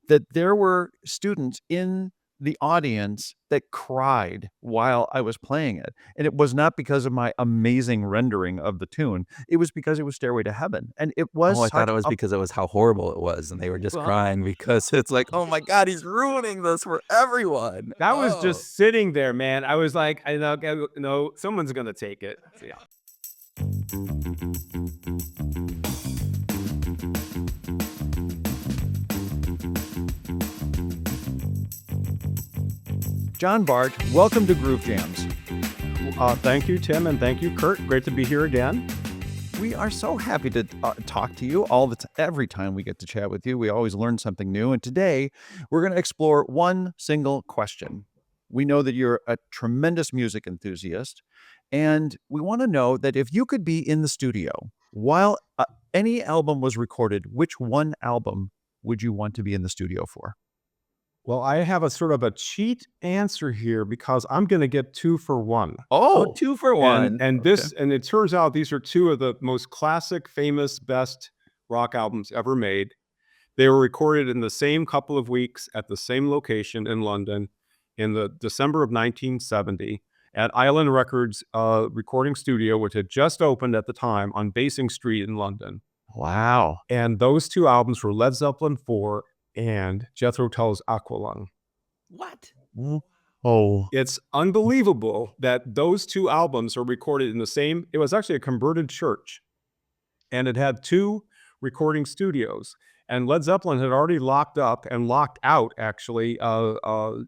that there were students in the audience that cried while I was playing it, and it was not because of my amazing rendering of the tune, it was because it was Stairway to Heaven, and it Oh, was I thought such it was a because it was how horrible it was, and they were just Well, crying because it's like, "Oh my god, he's ruining this for everyone." that was Oh. just sitting there, man. I was like, I know, no, someone's gonna take it. So, yeah. John Bargh, welcome to Groove Jams. Thank you, Tim, and thank you, Kurt. Great to be here again. We are so happy to talk to you every time we get to chat with you. We always learn something new, and today we're going to explore one single question. We know that you're a tremendous music enthusiast, and we want to know that if you could be in the studio while any album was recorded, which one album would you want to be in the studio for? Well, I have a sort of a cheat answer here because I'm going to get 2 for 1. Oh, 2 for 1. And it turns out these are 2 of the most classic, famous, best rock albums ever made. They were recorded in the same couple of weeks at the same location in London in the December of 1970 at Island Records recording studio, which had just opened at the time on Basing Street in London. Wow. And those 2 albums were Led Zeppelin 4 and Jethro Tull's Aqualung. What? Oh. It's unbelievable that those 2 albums are recorded in the same. It was actually a converted church, and it had 2 recording studios. And Led Zeppelin had already locked up and locked out, actually,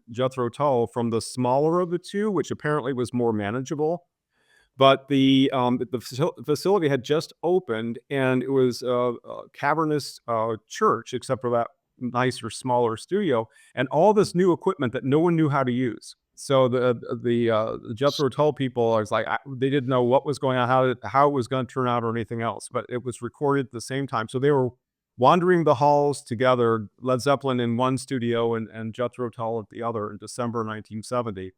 Jethro Tull from the smaller of the 2, which apparently was more manageable. But the facility had just opened, and it was a cavernous church, except for that nicer, smaller studio, and all this new equipment that no one knew how to use. So the Jethro Tull people, I was like, they didn't know what was going on, how it was going to turn out, or anything else. But it was recorded at the same time, so they were wandering the halls together, Led Zeppelin in one studio and Jethro Tull at the other in December 1970.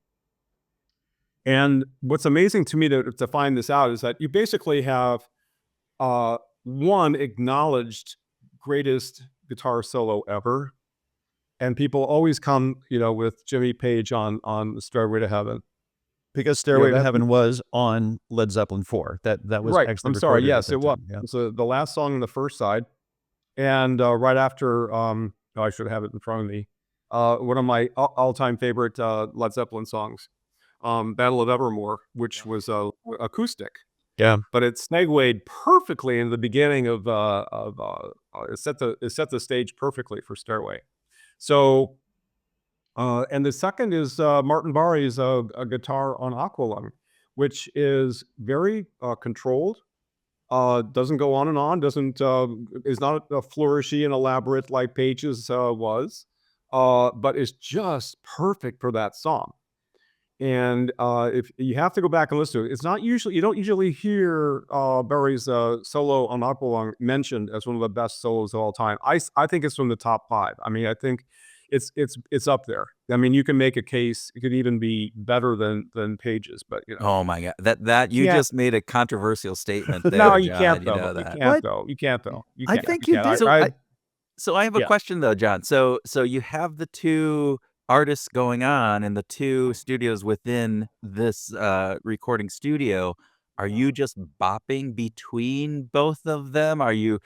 And what's amazing to me to find this out is that you basically have one acknowledged greatest guitar solo ever, and people always come, with Jimmy Page on Stairway to Heaven, Because Stairway to Heaven was on Led Zeppelin 4. That was right. actually I'm sorry. recorded Yes, at that it was. time. Yeah. So the last song on the first side, and right after, I should have it in front of me. One of my all-time favorite Led Zeppelin songs, Battle of Evermore, which was acoustic. Yeah. But it segued perfectly in the beginning of it set the stage perfectly for Stairway. So, and the second is Martin Barry's a guitar on Aqualung, which is very controlled. Doesn't go on and on. Doesn't is not flourishy and elaborate like Page's was, but is just perfect for that song. And if you have to go back and listen to it, you don't usually hear Barry's solo on Aqualung mentioned as one of the best solos of all time. I think it's from the top 5. I mean, I think it's up there. I mean, you can make a case; it could even be better than Page's. But Oh my god. That you Yeah. just made a controversial statement there, No, you John. can't You though. know You that. can't though. You can't though. You I can't. think You you can't. did. So I have a Yeah. question though, John. So you have the 2 artists going on in the 2 studios within this recording studio. Are you just bopping between both of them? Are you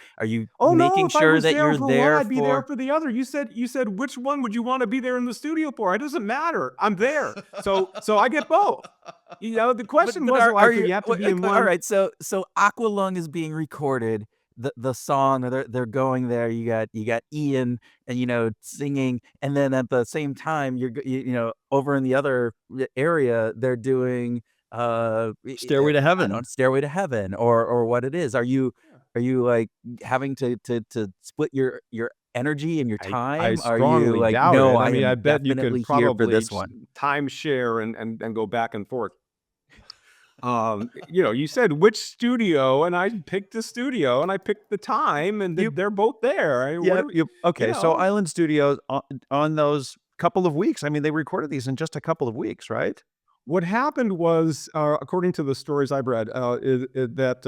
Oh no! making If I sure was that there you're for one, there I'd be there for for the other. You said which one would you want to be there in the studio for? It doesn't matter. I'm there, so I get both. The question wasn't like you have to be in all one. right, so Aqualung is being recorded. The song, they're going there. You got Ian and singing, and then at the same time over in the other area they're doing Stairway to I don't know, Heaven. Stairway to Heaven or what it is. Are you like having to split your energy and your I time? Are you strongly like, doubt no, it. I I mean, I am bet you could definitely here for probably this one? time share and go back and forth. You said which studio, and I picked the studio, and I picked the time, and You- they're both there. I mean, Yeah. what do we- Okay. So know. Island Studios on those couple of weeks. I mean, they recorded these in just a couple of weeks, right? What happened was, according to the stories I've read, that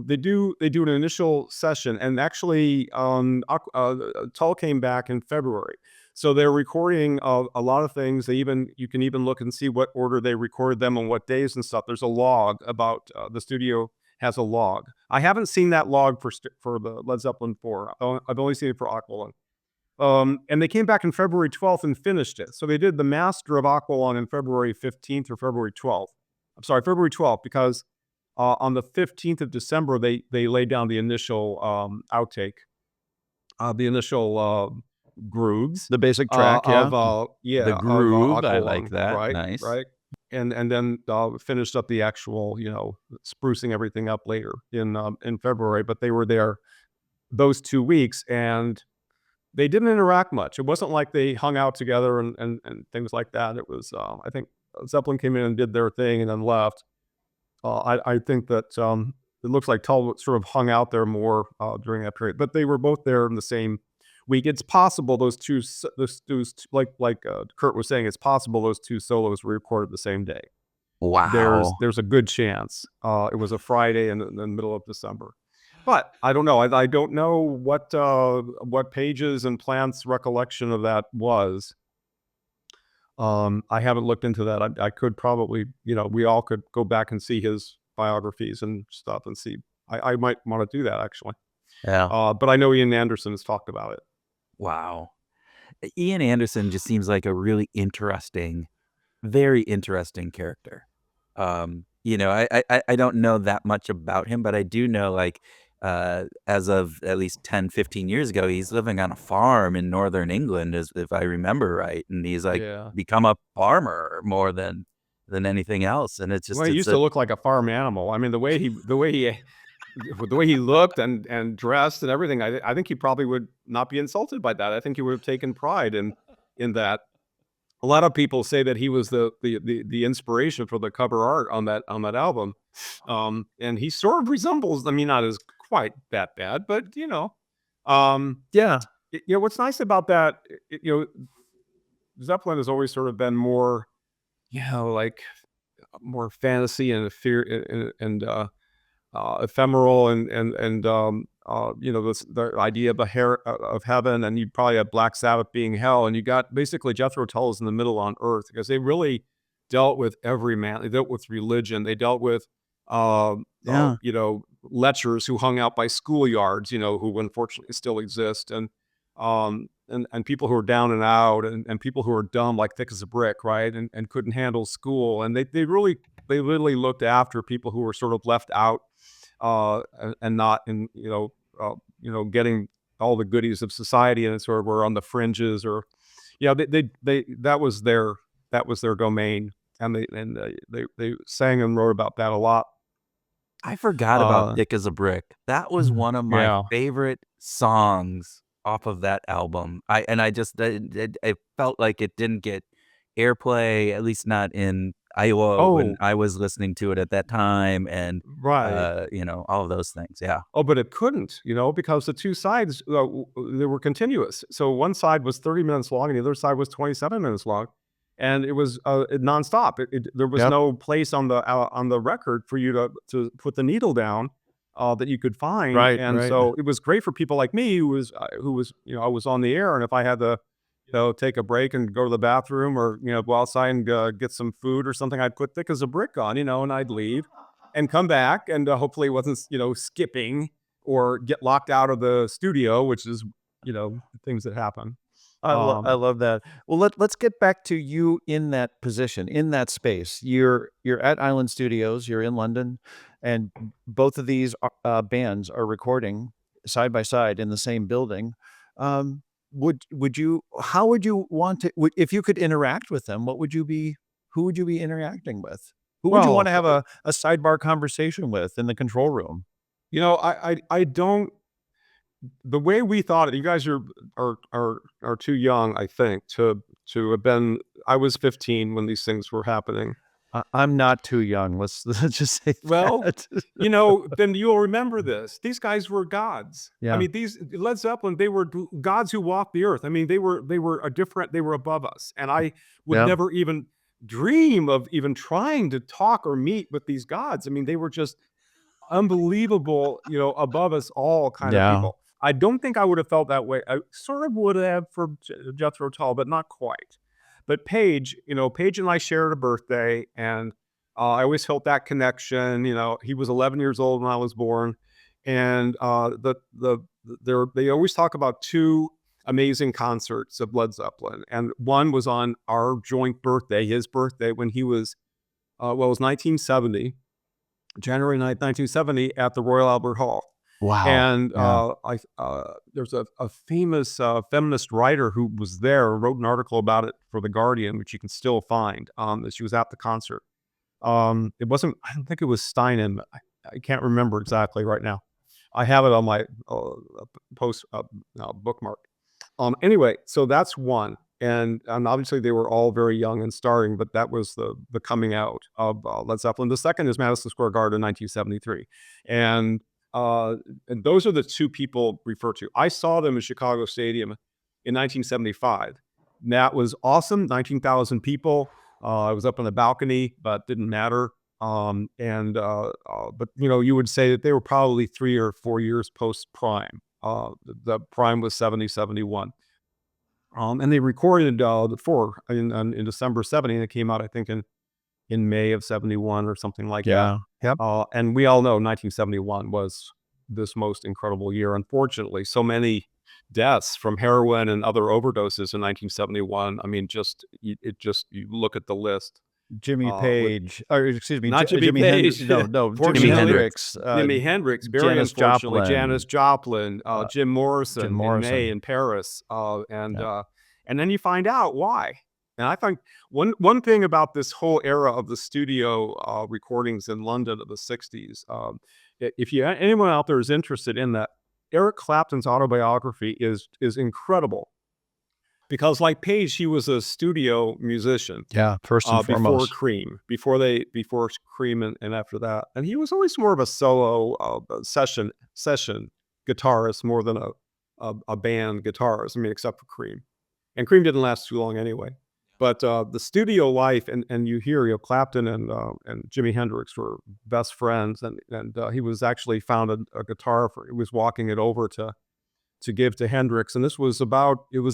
they do an initial session, and actually, Tull came back in February, so they're recording a lot of things. You can even look and see what order they recorded them on what days and stuff. There's a log about the studio has a log. I haven't seen that log for the Led Zeppelin 4. I've only seen it for Aqualung. And they came back in February 12th and finished it. So they did the master of Aqualung on February 15th or February 12th. I'm sorry, February 12th, because on the 15th of December, they laid down the initial outtake, the initial grooves The basic track, yeah. of The of groove, I like Aqualung, that. right? Nice. Right. And then finished up the actual, sprucing everything up later in February. But they were there those 2 weeks, and they didn't interact much. It wasn't like they hung out together and things like that. It was, I think Zeppelin came in and did their thing and then left. I think that it looks like Tull sort of hung out there more during that period, but they were both there in the same week. It's possible those two, like Kurt was saying, it's possible those two solos were recorded the same day. Wow. There's a good chance. It was a Friday in the middle of December. But I don't know. I don't know what Page's and Plant's recollection of that was. I haven't looked into that. I could probably, we all could go back and see his biographies and stuff and see. I might want to do that, actually. Yeah. But I know Ian Anderson has talked about it. Wow. Ian Anderson just seems like a really interesting, very interesting character. I don't know that much about him, but I do know, like, as of at least 10, 15 years ago, he's living on a farm in northern England, as if I remember right, and he's like Yeah. become a farmer more than anything else, and Well, he used to look like a farm animal. I mean, the way he looked and dressed and everything, I think he probably would not be insulted by that. I think he would have taken pride in that. A lot of people say that he was the inspiration for the cover art on that album, and he sort of resembles. I mean, not as quite that bad, but Yeah. What's nice about that, Zeppelin has always sort of been more, like more fantasy and fear and ephemeral the idea of heaven, and you probably have Black Sabbath being hell, and you got basically Jethro Tull is in the middle on earth, because they really dealt with every man. They dealt with religion. They dealt with Yeah. lechers who hung out by schoolyards, who unfortunately still exist, and people who are down and out, and people who are dumb like thick as a brick, right, and couldn't handle school, and they literally looked after people who were sort of left out and not in getting all the goodies of society, and sort of were on the fringes, or they that was their domain, and they sang and wrote about that a lot. I forgot about Thick as a Brick. That was one of my Yeah. favorite songs off of that album. I just it felt like it didn't get airplay, at least not in Iowa when Oh, I was listening to it at that time, and right. all of those things. Yeah. Oh, but it couldn't, because the two sides, they were continuous. So one side was 30 minutes long and the other side was 27 minutes long, and it was nonstop. There was Yep. no place on the record for you to put the needle down that you could find, Right, and right. so it was great for people like me who was I was on the air, and if I had to take a break and go to the bathroom, or go outside and get some food or something, I'd put Thick as a Brick on, and I'd leave and come back, and hopefully it wasn't skipping or get locked out of the studio, which is things that happen. I Um, love that. Well, let's get back to you in that position, in that space. You're at Island Studios, you're in London, and both of these bands are recording side by side in the same building. Would you how would you want to if you could interact with them, who would you be interacting with? Who would you want well, to have a sidebar conversation with in the control room? I don't. The way we thought it, you guys are too young, I think, to have been. I was 15 when these things were happening. I'm not too young. Let's just say Well, that. then you'll remember this. These guys were gods. I Yeah. mean, these Led Zeppelin, they were gods who walked the earth. I mean, they were above us. And I would Yeah. never even dream of even trying to talk or meet with these gods. I mean, they were just unbelievable, above us all kind of Yeah. people. I don't think I would have felt that way. I sort of would have for Jethro Tull, but not quite. But Paige, Paige and I shared a birthday, and I always felt that connection. He was 11 years old when I was born, and they always talk about two amazing concerts of Led Zeppelin, and one was on our joint birthday, his birthday, when he was it was 1970. January 9th, 1970, at the Royal Albert Hall. Wow. And Yeah. there's a famous feminist writer who was there, wrote an article about it for The Guardian, which you can still find, that she was at the concert. It wasn't, I don't think it was Steinem. I can't remember exactly right now. I have it on my bookmark. Anyway, so that's one. And obviously they were all very young and starring, but that was the coming out of Led Zeppelin. The second is Madison Square Garden, 1973. And those are the two people referred to. I saw them in Chicago Stadium in 1975. And that was awesome. 19,000 people. I was up on the balcony, but didn't matter. But you would say that they were probably 3 or 4 years post Prime. The Prime was 70, 71. And they recorded the four in December 70, and it came out, I think, in May of 71 or something like that. Yeah. Yep. And we all know 1971 was this most incredible year. Unfortunately, so many deaths from heroin and other overdoses in 1971. I mean, you look at the list. Jimmy with Page, or excuse me, Not Jimmy Hendrix. Page. No, Jimi Fortunately, Hendrix. Jimi Hendrix, very Janis unfortunately, Joplin. Janis Joplin, Jim Morrison, Jim Morrison. in May in Paris, Yeah. and then you find out why. And I think one thing about this whole era of the studio recordings in London of the 60s, if anyone out there is interested in that, Eric Clapton's autobiography is incredible. Because like Page, he was a studio musician. Yeah, first and Before foremost. Cream, before Cream, and after that, and he was always more of a solo session guitarist more than a band guitarist. I mean, except for Cream, and Cream didn't last too long anyway. But the studio life, and you hear, Clapton and Jimi Hendrix were best friends, and he was actually found a guitar he was walking it over to give to Hendrix, and it was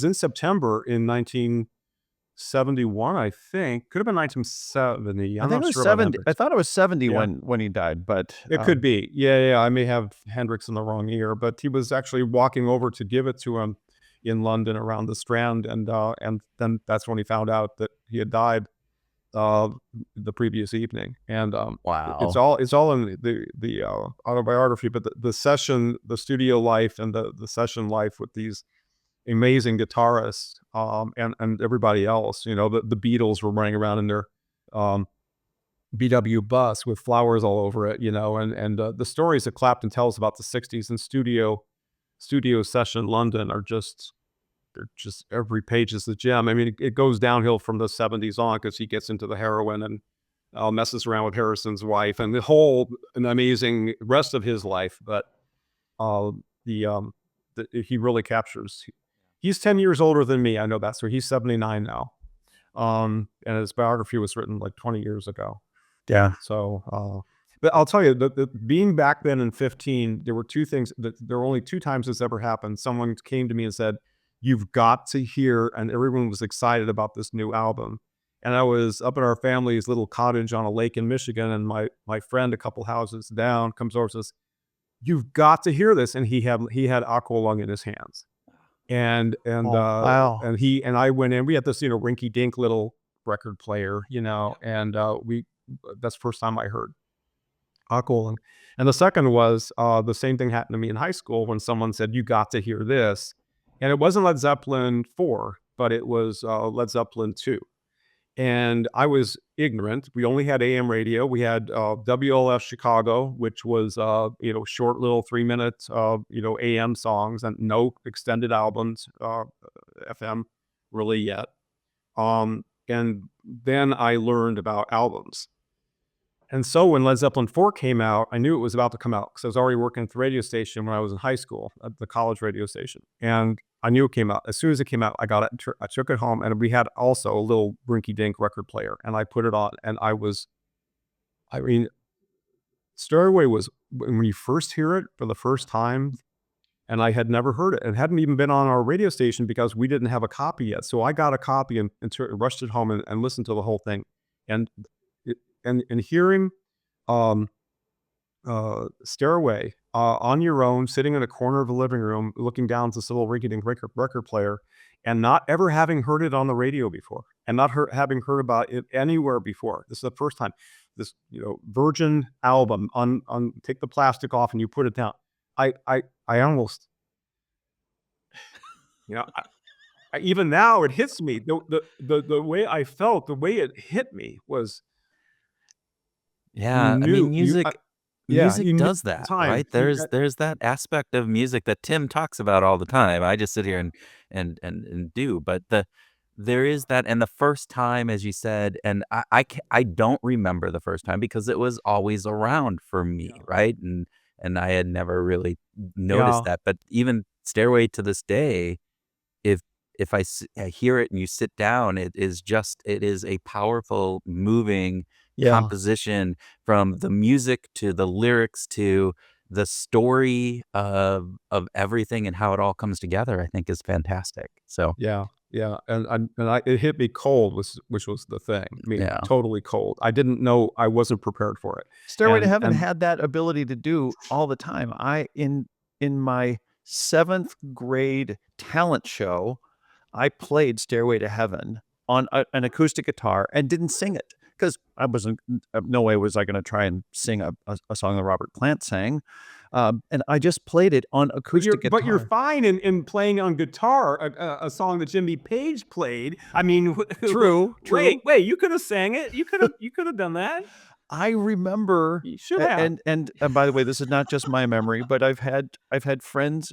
in September in 1971, I think. Could have been 1970. I think it was 70. I thought it was 70 when he died, but It could be. Yeah. I may have Hendrix in the wrong year, but he was actually walking over to give it to him in London around the Strand, and then that's when he found out that he had died the previous evening. And wow. It's all in the autobiography, but the studio life and the session life with these amazing guitarists, and everybody else. The Beatles were running around in their BW bus with flowers all over it, and the stories that Clapton tells about the 60s and studio session London are they're just every page is a gem. I mean, it goes downhill from the 70s on, because he gets into the heroin and messes around with Harrison's wife and an amazing rest of his life. But he really captures. He's 10 years older than me. I know that. So he's 79 now. And his biography was written like 20 years ago. Yeah. So, but I'll tell you, being back then in 15, there were two things. There were only two times this ever happened. Someone came to me and said, "You've got to hear," and everyone was excited about this new album. And I was up at our family's little cottage on a lake in Michigan, and my friend a couple houses down comes over and says, "You've got to hear this." And he had Aqualung in his hands. And wow. and he and I went in. We had this rinky dink little record player, and that's the first time I heard Aqualung. And the second was the same thing happened to me in high school when someone said, "You got to hear this," and it wasn't Led Zeppelin 4, but it was Led Zeppelin 2. And I was ignorant. We only had AM radio. We had WLF Chicago, which was short little 3-minute AM songs, and no extended albums, FM really yet. And then I learned about albums. And so when Led Zeppelin 4 came out, I knew it was about to come out because I was already working at the radio station when I was in high school, at the college radio station. And I knew it came out. As soon as it came out, I got it. I took it home, and we had also a little rinky-dink record player, and I put it on, and I mean, Stairway was, when you first hear it for the first time, and I had never heard it. It hadn't even been on our radio station because we didn't have a copy yet. So I got a copy and rushed it home and listened to the whole thing. And hearing Stairway on your own, sitting in a corner of the living room, looking down to this little rinky-dink record player, and not ever having heard it on the radio before, and not having heard about it anywhere before. This is the first time. This, Virgin album, on take the plastic off and you put it down. I almost, even now it hits me. The way I felt, the way it hit me was, Yeah, I mean, music you knew does the that, time. right? There's that aspect of music that Tim talks about all the time. I just sit here and do, but there is that, and the first time, as you said, and I don't remember the first time because it was always around for me, right? And I had never really noticed Yeah, that, but even Stairway to this day, if I hear it and you sit down, it is a powerful, moving Yeah. composition, from the music to the lyrics to the story of everything and how it all comes together, I think is fantastic. So, yeah, yeah. It hit me cold, which was the thing. I mean, yeah. totally cold. I didn't know, I wasn't prepared for it. Stairway to Heaven And had that ability to do all the time. In my 7th grade talent show, I played Stairway to Heaven on an acoustic guitar and didn't sing it because I wasn't, no way was I gonna try and sing a song that Robert Plant sang, and I just played it on acoustic But you're guitar. fine in playing on guitar a song that Jimmy Page played. I mean, True, true. wait, you could have sang it. You could have done that. I remember, You should have. and by the way, this is not just my memory, but I've had friends,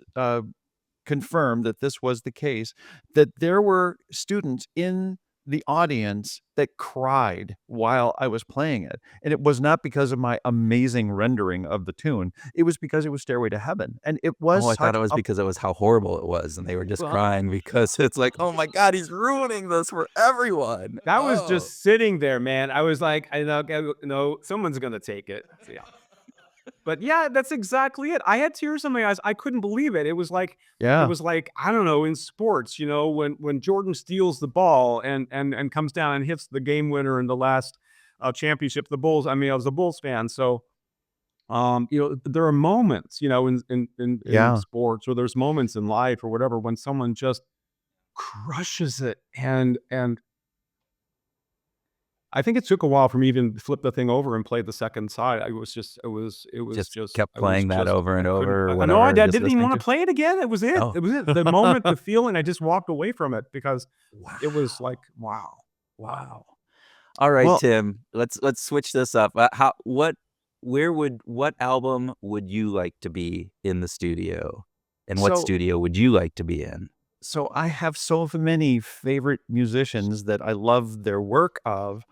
confirm that this was the case, that there were students in the audience that cried while I was playing it, and it was not because of my amazing rendering of the tune, it was because it was Stairway to Heaven, and it was Oh, I thought such it was a because it was how horrible it was, and they were just Well, crying because it's like, "Oh my god, he's ruining this for everyone." that was Oh. just sitting there, man. I was like, no, someone's gonna take it. So, yeah. But yeah, that's exactly it. I had tears in my eyes. I couldn't believe it. It Yeah, was like, I don't know, in sports, when Jordan steals the ball and comes down and hits the game winner in the last championship, the Bulls. I mean, I was a Bulls fan, so there are moments, in yeah. sports, or there's moments in life or whatever when someone just crushes it, and I think it took a while for me to even flip the thing over and play the second side. Just kept playing that over I and couldn't. over or No, I whatever, just didn't even listening want to. to play it again. It was it. Oh. It was it. The moment, the feeling, I just walked away from it because it was Wow. like, wow, Wow. All right, Well, Tim, let's switch this up. What album would you like to be in the studio? And what so studio would you like to be in? so I have so many favorite musicians that I love their work of,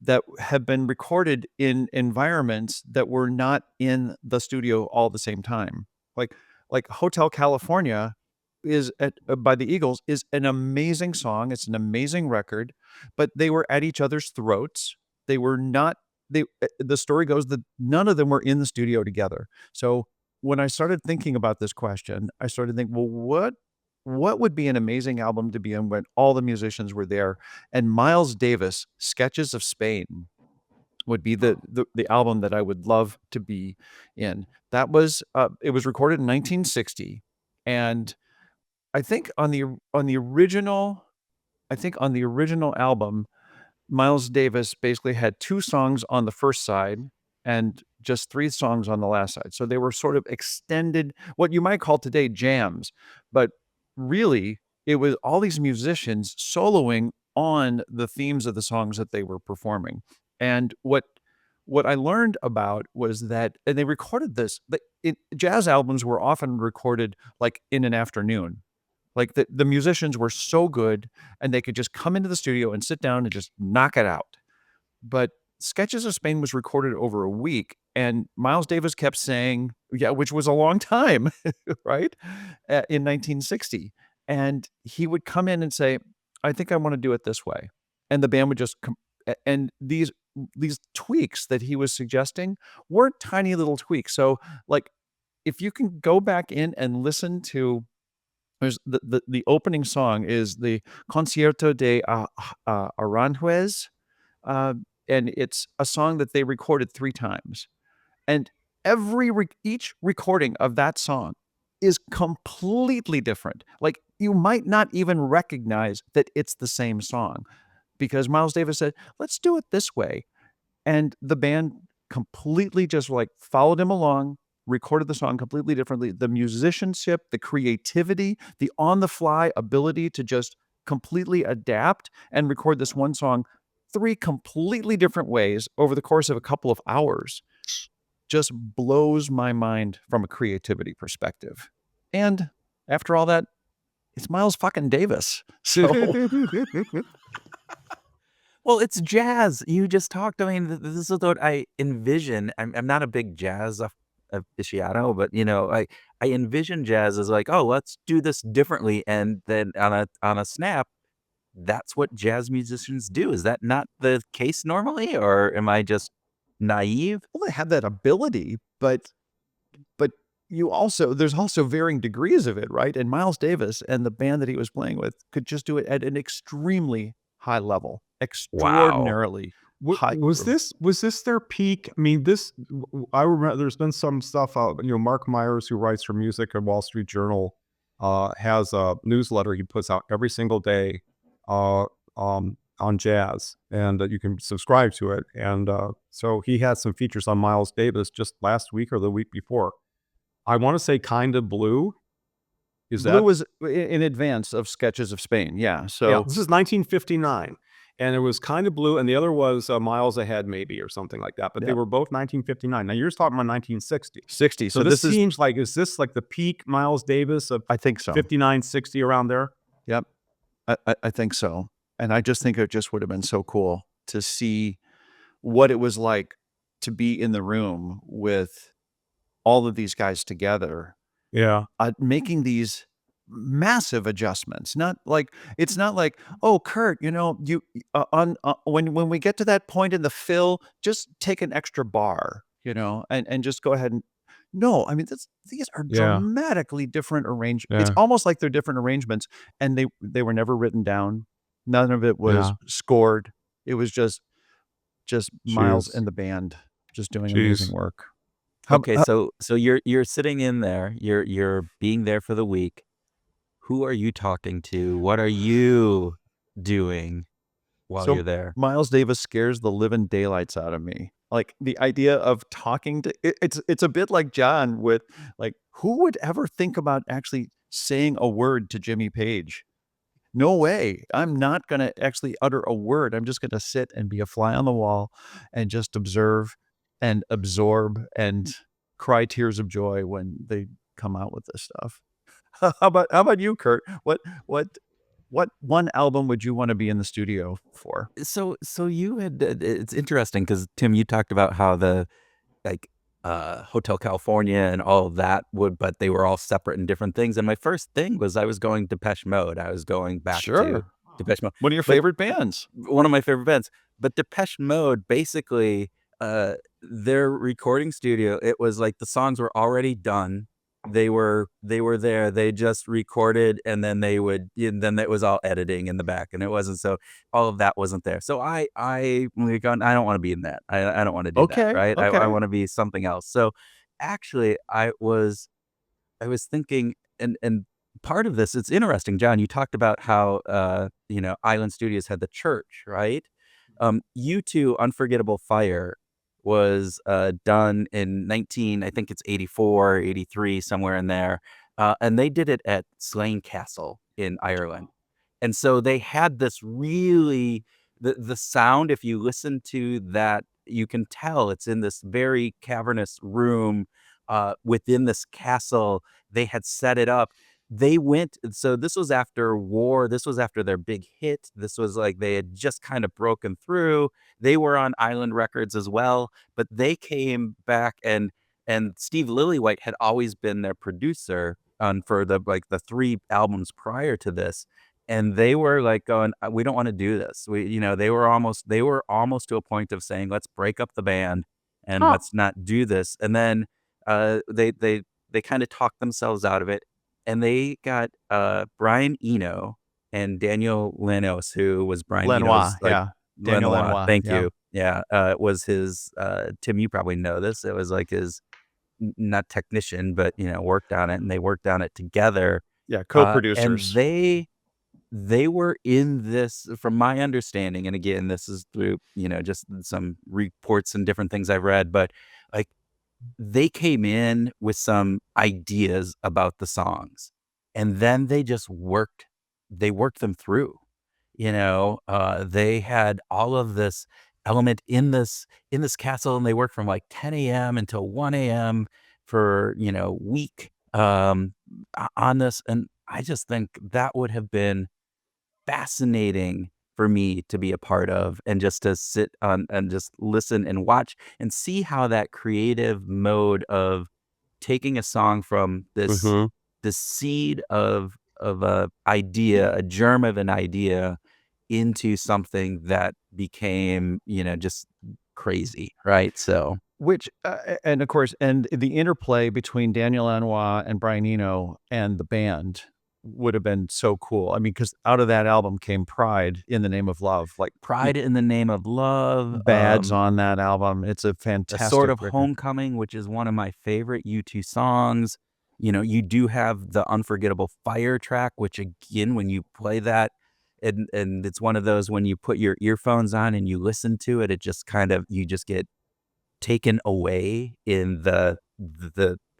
that have been recorded in environments that were not in the studio all the same time. Like Hotel California by the Eagles is an amazing song. It's an amazing record, but they were at each other's throats. They were not the story goes that none of them were in the studio together. So when I started thinking about this question, I started thinking, well, what would be an amazing album to be in when all the musicians were there? And Miles Davis, Sketches of Spain, would be the album that I would love to be in. That was, it was recorded in 1960, and I think on the original album, Miles Davis basically had 2 songs on the first side and just 3 songs on the last side. So they were sort of extended, what you might call today jams, but really it was all these musicians soloing on the themes of the songs that they were performing. And what I learned about was that, and they recorded this, jazz albums were often recorded like in an afternoon. Like the musicians were so good and they could just come into the studio and sit down and just knock it out. But Sketches of Spain was recorded over a week, and Miles Davis kept saying, yeah, which was a long time, right? In 1960. And he would come in and say, I think I want to do it this way. And the band would just come, and these tweaks that he was suggesting weren't tiny little tweaks. So, like, if you can go back in and listen to, there's the opening song is the Concierto de Aranjuez, uh, and it's a song that they recorded 3 times. And each recording of that song is completely different. Like, you might not even recognize that it's the same song because Miles Davis said, "Let's do it this way." And the band completely just, like, followed him along, recorded the song completely differently. The musicianship, the creativity, the on-the-fly ability to just completely adapt and record this one song 3 completely different ways over the course of a couple of hours just blows my mind from a creativity perspective. And after all that, it's Miles fucking Davis. So Well, it's jazz. You just talked. I mean, this is what I envision. I'm not a big jazz aficionado, but I envision jazz as like, oh, let's do this differently, and then on a snap, that's what jazz musicians do. Is that not the case normally, or am I just naive? well, they have that ability, but there's also varying degrees of it, right? And Miles Davis and the band that he was playing with could just do it at an extremely high level, Wow. extraordinarily high. Was this their peak? I mean, I remember there's been some stuff out. Mark Myers, who writes for music at Wall Street Journal, has a newsletter he puts out every single day uh, on jazz, and you can subscribe to it. And so he had some features on Miles Davis just last week or the week before. I want to say "Kinda Blue." Is Blue that was in advance of Sketches of Spain. Yeah. Yeah, So this is 1959, and it was Kinda Blue, and the other was Miles Ahead, maybe, or something like that. But they yeah, were both 1959. Now you're just talking about 1960. 60. So So this this is, seems like, is this like the peak Miles Davis of I think so. 59, 60, around there? Yep. I think so. And I just think it just would have been so cool to see what it was like to be in the room with all of these guys together, Yeah, making these massive adjustments. Not like it's not like, "Oh, Kurt, you on when we get to that point in the fill, just take an extra bar, and just go ahead and." No, I mean, these are yeah, dramatically different it's yeah. almost like they're different arrangements, and they were never written down. None of it was Yeah. scored. It was just Miles Jeez, and the band just doing amazing jeez. work. How Okay, so you're sitting in there. You're being there for the week. Who are you talking to? What are you doing while So you're there? Miles Davis scares the living daylights out of me. Like, the idea of talking to it's a bit like John with, like, who would ever think about actually saying a word to Jimmy Page? No way. I'm not gonna actually utter a word. I'm just gonna sit and be a fly on the wall and just observe and absorb and cry tears of joy when they come out with this stuff. How about you, Kurt? What what one album would you wanna be in the studio for? So you had it's interesting because Tim, you talked about how like Hotel California and all of that would, but they were all separate and different things. And my first thing was I was going Depeche Mode. I was going back to Sure. Depeche Mode, One of your but favorite bands. one of my favorite bands. But Depeche Mode, basically, their recording studio, it was like the songs were already done. They were there. They just recorded, and then and then it was all editing in the back, and it wasn't so all of that wasn't there. So I don't want to be in that. I don't want to do that, Okay, right? I okay. want to be something else. So actually, I was thinking, and part of this, it's interesting, John, you talked about how, Island Studios had the church, right? U2 Unforgettable Fire was, done in I think it's 84, 83, somewhere in there, and they did it at Slane Castle in Ireland. And so they had this really the sound, if you listen to that, you can tell it's in this very cavernous room, within this castle. They had set it up. they went, so this was after war, this was after their big hit, this was like they had just kind of broken through. They were on Island Records as well, but they came back, and Steve Lillywhite had always been their producer on for the like the 3 albums prior to this, and they were like going, We don't wanna do this." They were almost to a point of saying, "Let's break up the band and Huh. let's not do this." And then, they kinda talked themselves out of it, and they got, Brian Eno and Daniel Lanos, who was Brian Lenoir, Eno's, like yeah. Daniel Lenoir, Lenoir, thank yeah. you. Yeah, was his, Tim, you probably know this, it was like his n not technician, but, worked on it, and they worked on it together, Yeah, and co-producers. they were in this, from my understanding, and again, this is through, just some reports and different things I've read, but, like, they came in with some ideas about the songs, and then they worked them through. They had all of this element in this castle, and they worked from like 10 a.m. until 1 a.m. for, week, on this. And I just think that would have been fascinating for me to be a part of, and just to sit on and just listen and watch and see how that creative mode of taking a song from Mhm. this seed of a idea, a germ of an idea, into something that became, just crazy, right? So, Which, and of course, and the interplay between Daniel Lanois and Brian Eno and the band would have been so cool. I mean, because out of that album came Pride in the Name of Love, like, Pride in the Name of Love, Bad's on that album. It's a A Sort fantastic of record. Homecoming, which is one of my favorite U2 songs. You do have the Unforgettable Fire track, which again, when you play that, and it's one of those when you put your earphones on and you listen to it, it just kind of you just get taken away in the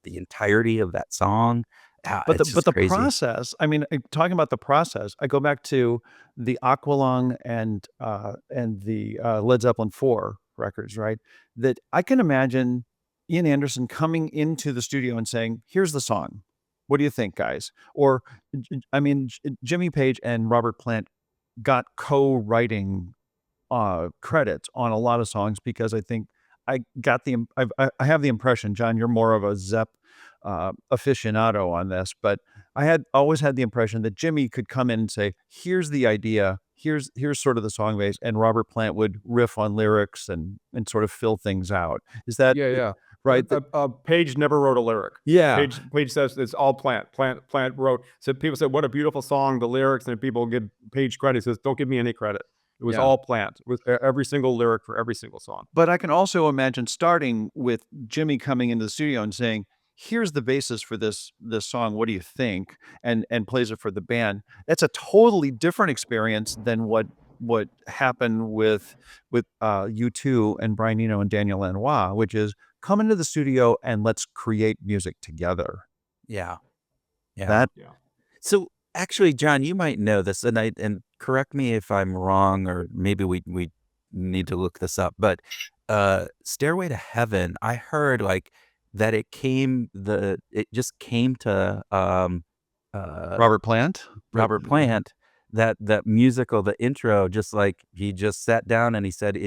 entirety of that song. But the It's but just the crazy. process, I mean, talking about the process, I go back to the Aqualung and the, Led Zeppelin 4 records, right? That I can imagine Ian Anderson coming into the studio and saying, "Here's the song. What do you think, guys?" Or, I mean, Jimmy Page and Robert Plant got co-writing credit on a lot of songs because I think I got the I have the impression, John, you're more of a Zepp aficionado on this, but I had always had the impression that Jimmy could come in and say, "Here's the idea. Here's sort of the song base," and Robert Plant would riff on lyrics and sort of fill things out. Is that Yeah, yeah. right? Page never wrote a lyric. Yeah. Page says it's all Plant. Plant wrote. So people said, "What a beautiful song!" The lyrics, and people give Page credit. He says, "Don't give me any credit. It was Yeah. all Plant with every single lyric for every single song." But I can also imagine starting with Jimmy coming into the studio and saying, "Here's the basis for this song. What do you think?" And plays it for the band. That's a totally different experience than what happened with U2 and Brian Eno and Daniel Lanois, which is come into the studio and let's create music together. Yeah, yeah. That Yeah. So, actually, John, you might know this, and correct me if I'm wrong, or maybe we need to look this up, but, Stairway to Heaven, I heard, like, that it just came to, uh, Robert Plant? Robert Plant, that musical, the intro, just like, he just sat down and he said,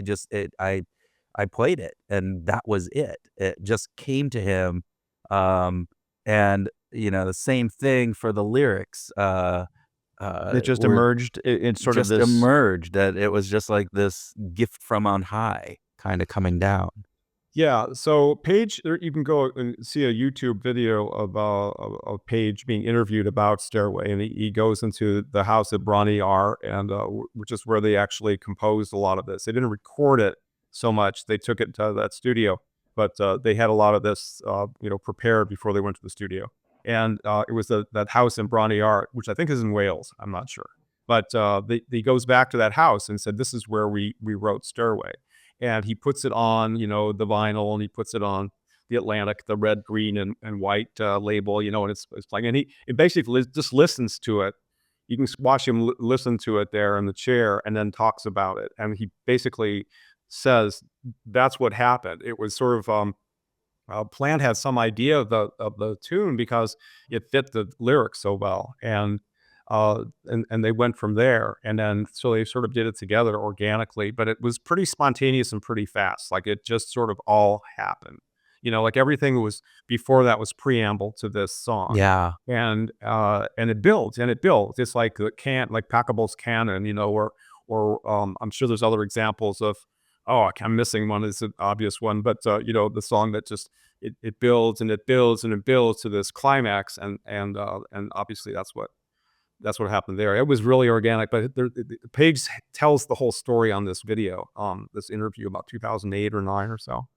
I played it, and that was it. It just came to him, and, the same thing for the lyrics, It just were emerged in sort of just this. emerged, that it was just like this gift from on high kinda coming down. Yeah, so Page, you can go and see a YouTube video of Page being interviewed about Stairway, and he goes into the house at Bronny R, and which is where they actually composed a lot of this. They didn't record it so much; they took it to that studio, but they had a lot of this, prepared before they went to the studio. And it was that house in Bronny R, which I think is in Wales. I'm not sure, but he goes back to that house and said, "This is where we wrote Stairway." And he puts it on, the vinyl, and he puts it on the Atlantic, the red, green, and white label, and it's playing. And he basically just listens to it. You can watch him listen to it there in the chair, and then talks about it. And he basically says that's what happened. It was sort of Plant had some idea of the tune because it fit the lyrics so well, and they went from there, and then so they sort of did it together organically, but it was pretty spontaneous and pretty fast. Like it just sort of all happened. Like everything was before that was preamble to this song. Yeah. And it builds and it builds. It's like like Pachelbel's canon, or I'm sure there's other examples of, oh, I'm missing one. It's an obvious one, but the song that just it builds and it builds and it builds to this climax, and obviously that's what happened there. It was really organic, but Page tells the whole story on this video, this interview about 2008 or 9 or so.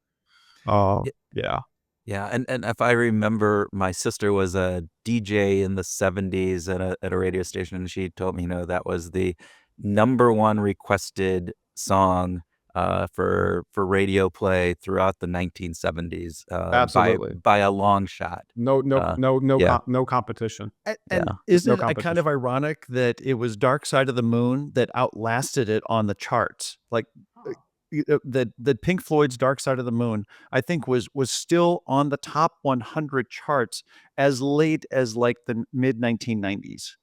Yeah. Yeah, and if I remember, my sister was a DJ in the 70s at a radio station, and she told me, that was the number one requested song for radio play throughout the 1970s, Absolutely. by a long shot. Yeah. No competition. And Yeah. isn't No it kind of competition. ironic that it was Dark Side of the Moon that outlasted it on the charts? Like that Pink Floyd's Dark Side of the Moon, I think was still on the top 100 charts as late as like the mid 1990s.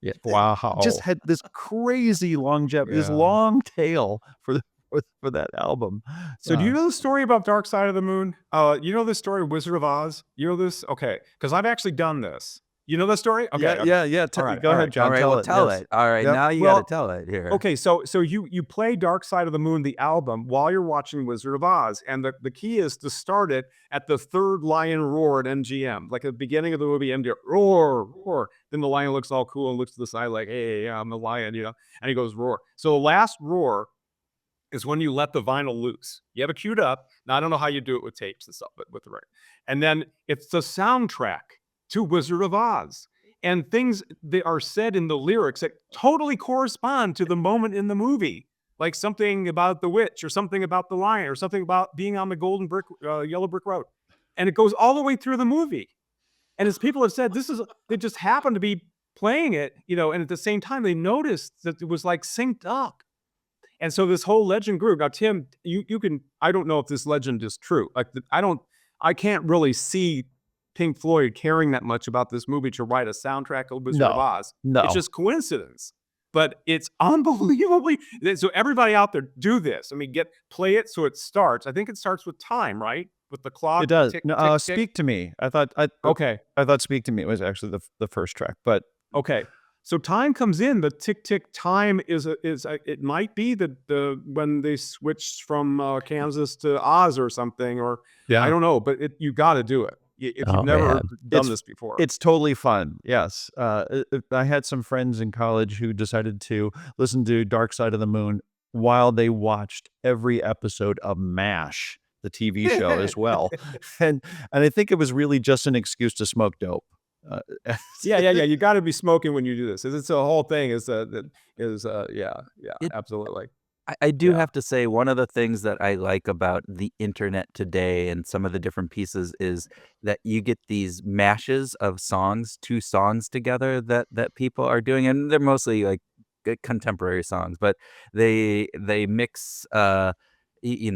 Yeah. Wow. Just had this crazy longevity, this Yeah. long tail for that album. So do you know the story about Dark Side of the Moon? You know the story of Wizard of Oz? You know this? Okay, because I've actually done this. You know that story? Okay. Yeah. All right, Go all ahead, right. John. All right, Tell well, it. tell Yes. it. All right, Yep. now you Well, got to tell it here. Okay, so you play Dark Side of the Moon, the album, while you're watching Wizard of Oz, and the key is to start it at the third lion roar at MGM, like at the beginning of the movie, MGM roar, roar. Then the lion looks all cool and looks to the side like, hey, yeah, I'm the lion, and he goes roar. So the last roar is when you let the vinyl loose. You have it queued up. Now I don't know how you do it with tapes and stuff, but with the record, and then it's the soundtrack to Wizard of Oz. And things that are said in the lyrics that totally correspond to the moment in the movie, like something about the witch, or something about the lion, or something about being on the yellow brick road, and it goes all the way through the movie. And as people have said, they just happened to be playing it, and at the same time they noticed that it was like synced up, and so this whole legend grew. Now, Tim, you can. I don't know if this legend is true. Like I can't really see Pink Floyd caring that much about this movie to write a soundtrack of Wizard of Oz. No. It's just coincidence, but it's unbelievably. So everybody out there, do this. I mean, play it so it starts. I think it starts with time, right? With the clock. It does. Tick, No, tick, tick. Speak to Me. I thought Speak to Me was actually the first track, but Okay. So time comes in, the tick tick time is it might be when they switched from Kansas to Oz or something, or I don't know, but you got to do it if Oh, you've never man. done this before. it's totally fun. Yes. I had some friends in college who decided to listen to Dark Side of the Moon while they watched every episode of MASH, the TV show, as well. And I think it was really just an excuse to smoke dope. Yeah. You got to be smoking when you do this. It's a whole thing. Absolutely. I do Yeah. have to say, one of the things that I like about the internet today and some of the different pieces is that you get these mashes of two songs together that people are doing, and they're mostly like contemporary songs, but they mix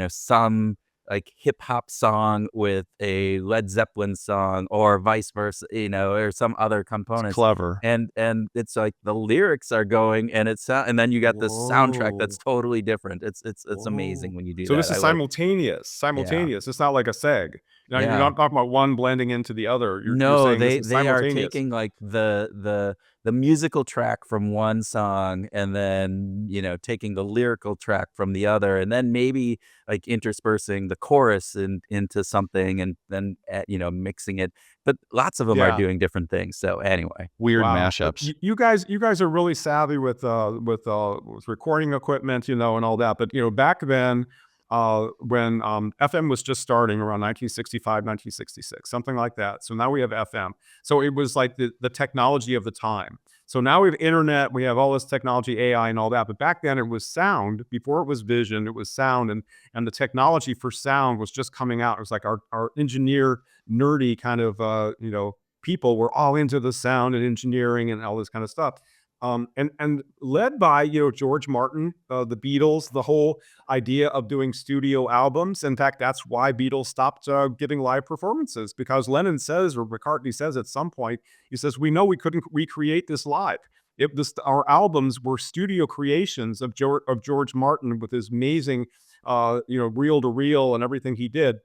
some like hip hop song with a Led Zeppelin song, or vice versa, or some other components. Clever. And it's like the lyrics are going, and and then you got this soundtrack that's totally different. It's amazing when you do So that. this is simultaneous. It's not like a seg. You're Yeah. not talking about one blending into the other. You're No, saying this is they are simultaneous. taking like the musical track from one song, and then taking the lyrical track from the other, and then maybe like interspersing the chorus into something, and then mixing it. But lots of them are Yeah. doing different things. So anyway, Weird Wow. mashups. You guys are really savvy with recording equipment, and all that. But back then, when FM was just starting around 1965, 1966, something like that. So now we have FM. So it was like the technology of the time. So now we have internet, we have all this technology, AI and all that. But back then it was sound. Before it was vision, it was sound, and the technology for sound was just coming out. It was like our engineer, nerdy kind of people were all into the sound and engineering and all this kind of stuff. And led by George Martin, the Beatles, the whole idea of doing studio albums. In fact, that's why Beatles stopped giving live performances, because Lennon says, or McCartney says at some point, he says, we know we couldn't recreate this live. Our albums were studio creations of George Martin with his amazing, reel to reel and everything he did,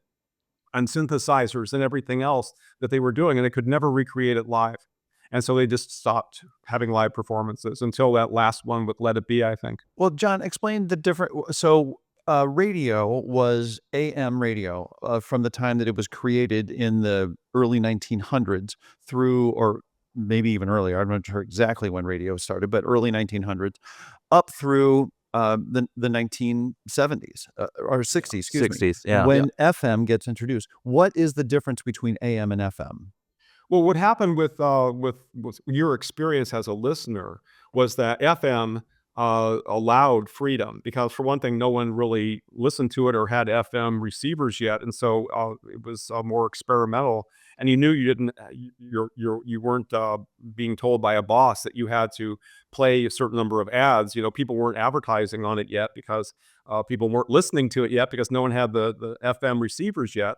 and synthesizers and everything else that they were doing, and they could never recreate it live. And so they just stopped having live performances until that last one with Let It Be, I think. Well, John, explain the different. So, radio was AM radio from the time that it was created in the early 1900s through, or maybe even earlier. I'm not sure exactly when radio started, but early 1900s up through the 1970s or 60s, excuse me, 60s, yeah. when FM gets introduced. What is the difference between AM and FM? Well, what happened with your experience as a listener was that FM allowed freedom, because for one thing, no one really listened to it or had FM receivers yet, and so it was more experimental. And you knew you didn't, you weren't being told by a boss that you had to play a certain number of ads. People weren't advertising on it yet because people weren't listening to it yet because no one had the FM receivers yet.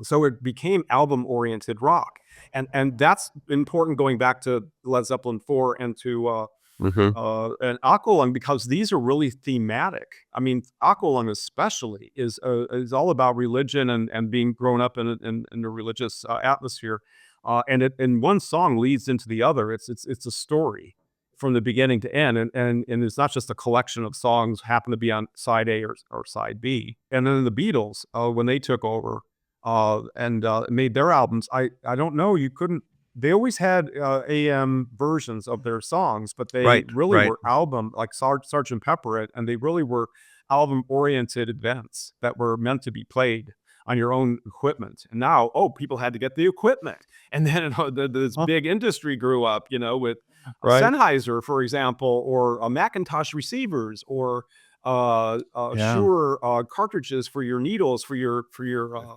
So it became album-oriented rock, and that's important going back to Led Zeppelin 4 and to and Aqualung, because these are really thematic. I mean, Aqualung especially is all about religion and being grown up in a religious atmosphere, and one song leads into the other. It's a story from the beginning to end, and it's not just a collection of songs happen to be on side A or side B. And then the Beatles, when they took over and made their albums, I don't know, you couldn't. They always had AM versions of their songs, but they Right, really right. were album, like Sgt. Pepper, and they really were album-oriented events that were meant to be played on your own equipment. And now, people had to get the equipment, and then this Huh, big industry grew up, with right. Sennheiser, for example, or Macintosh receivers, or Yeah. Shure cartridges for your needles, for your For your all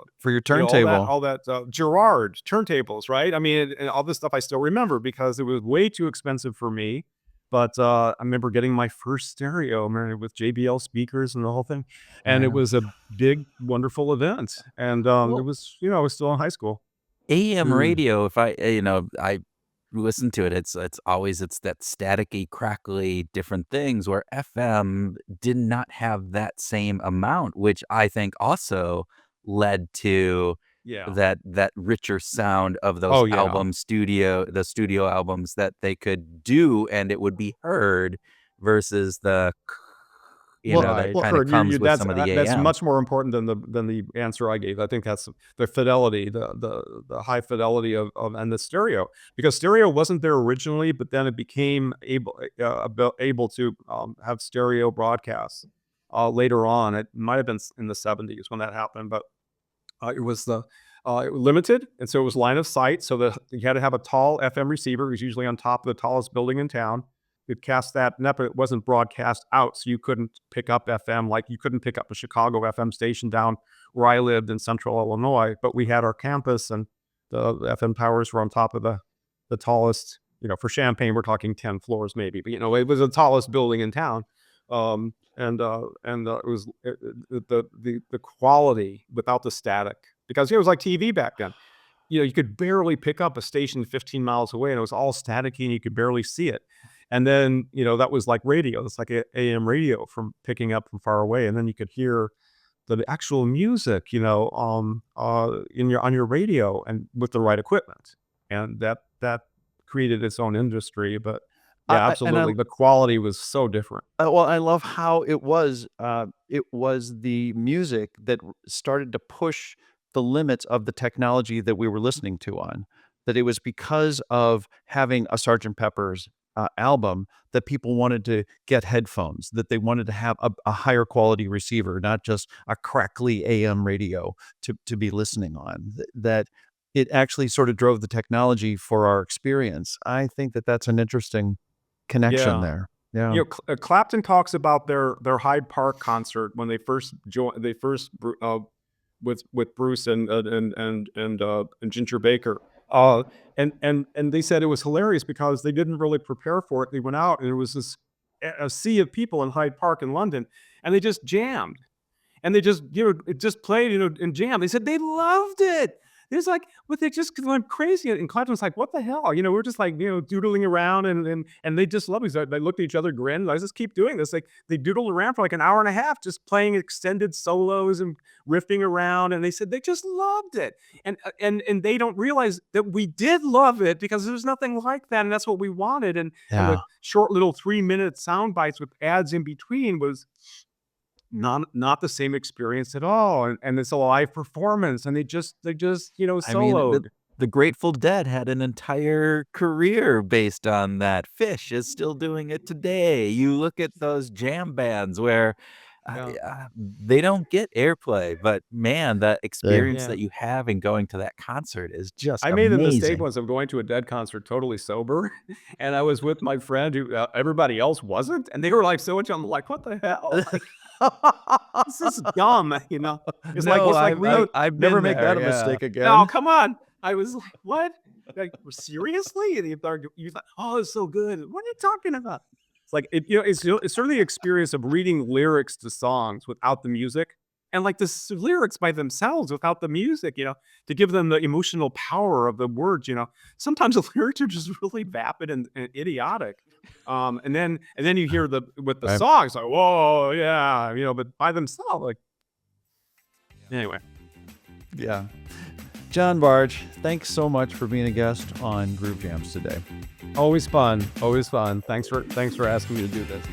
that, turntable. Gerard turntables, right? I mean, and all this stuff I still remember because it was way too expensive for me. But I remember getting my first stereo, man, with JBL speakers and the whole thing, and it Yeah. was a big, wonderful event. And it Well, was, I was still in high school. AM Mm. radio, if I listen to it, it's always it's that staticky, crackly, different things, where FM did not have that same amount, which I think also led to Yeah. that richer sound of those Oh yeah. the studio albums that they could do, and it would be heard versus the Well, that Right. well, kinda Sure. comes with That's some of the that's AM. much more important than the answer I gave. I think that's the fidelity, the high fidelity and the stereo, because stereo wasn't there originally, but then it became able to have stereo broadcasts later on. It might have been in the 70s when that happened, but it was limited, and so it was line of sight. So you had to have a tall FM receiver. It was usually on top of the tallest building in town. It cast that net, but it wasn't broadcast out, so you couldn't pick up FM, like you couldn't pick up a Chicago FM station down where I lived in Central Illinois. But we had our campus, and the FM towers were on top of the tallest. For Champaign, we're talking 10 floors maybe, but it was the tallest building in town. It was the quality without the static, because it was like TV back then. You could barely pick up a station 15 miles away, and it was all staticky, and you could barely see it. And then that was like radio. It's like AM radio from picking up from far away, and then you could hear the actual music, on your radio, and with the right equipment, and that created its own industry. But yeah, and I absolutely, the quality was so different. well, I love how it was the music that started to push the limits of the technology that we were listening to on. That it was because of having a Sergeant Pepper's album that people wanted to get headphones, that they wanted to have a higher quality receiver, not just a crackly AM radio to be listening on. That it actually sort of drove the technology for our experience. I think that that's an interesting connection Yeah. there. Yeah. Clapton talks about their Hyde Park concert when they first joined. They first with Bruce and Ginger Baker. Uh, and they said it was hilarious because they didn't really prepare for it. They went out and there was this a sea of people in Hyde Park in London, and they just jammed. And they just, it just played, and jammed. They said they loved it. It's like, but they just went crazy. And Clapton was like, "What the hell?" We're just like, doodling around, and they just loved it. So they looked at each other, grinned. Let's just keep doing this. Like they doodled around for like an hour and a half, just playing extended solos and riffing around. And they said they just loved it. And they don't realize that we did love it because there's nothing like that, and that's what we wanted. And the short little 3-minute sound bites with ads in between was not the same experience at all, and it's a live performance, and they just I mean, soloed. the Grateful Dead had an entire career based on that. Fish is still doing it today. You look at those jam bands where Yeah. they don't get airplay, but man, the experience Yeah. that you have in going to that concert is just I made the mistake amazing. once of going to a Dead concert totally sober, and I was with my friend who everybody else wasn't, and they were like so much. I'm like, what the hell? Like, this is dumb. It's like No, it's like I've Never been make there, that a yeah. mistake again. no, come on. I was like, what? Like, seriously? And you thought, oh, it's so good. What are you talking about? It's like it's sort of the experience of reading lyrics to songs without the music, and like the lyrics by themselves without the music. To give them the emotional power of the words. Sometimes the lyrics are just really vapid and idiotic. And then you hear with the Right. songs like, whoa, yeah, but by themselves, like anyway. Yeah. John Bargh, thanks so much for being a guest on Groove Jams today. Always fun. Always fun. Thanks for asking me to do this.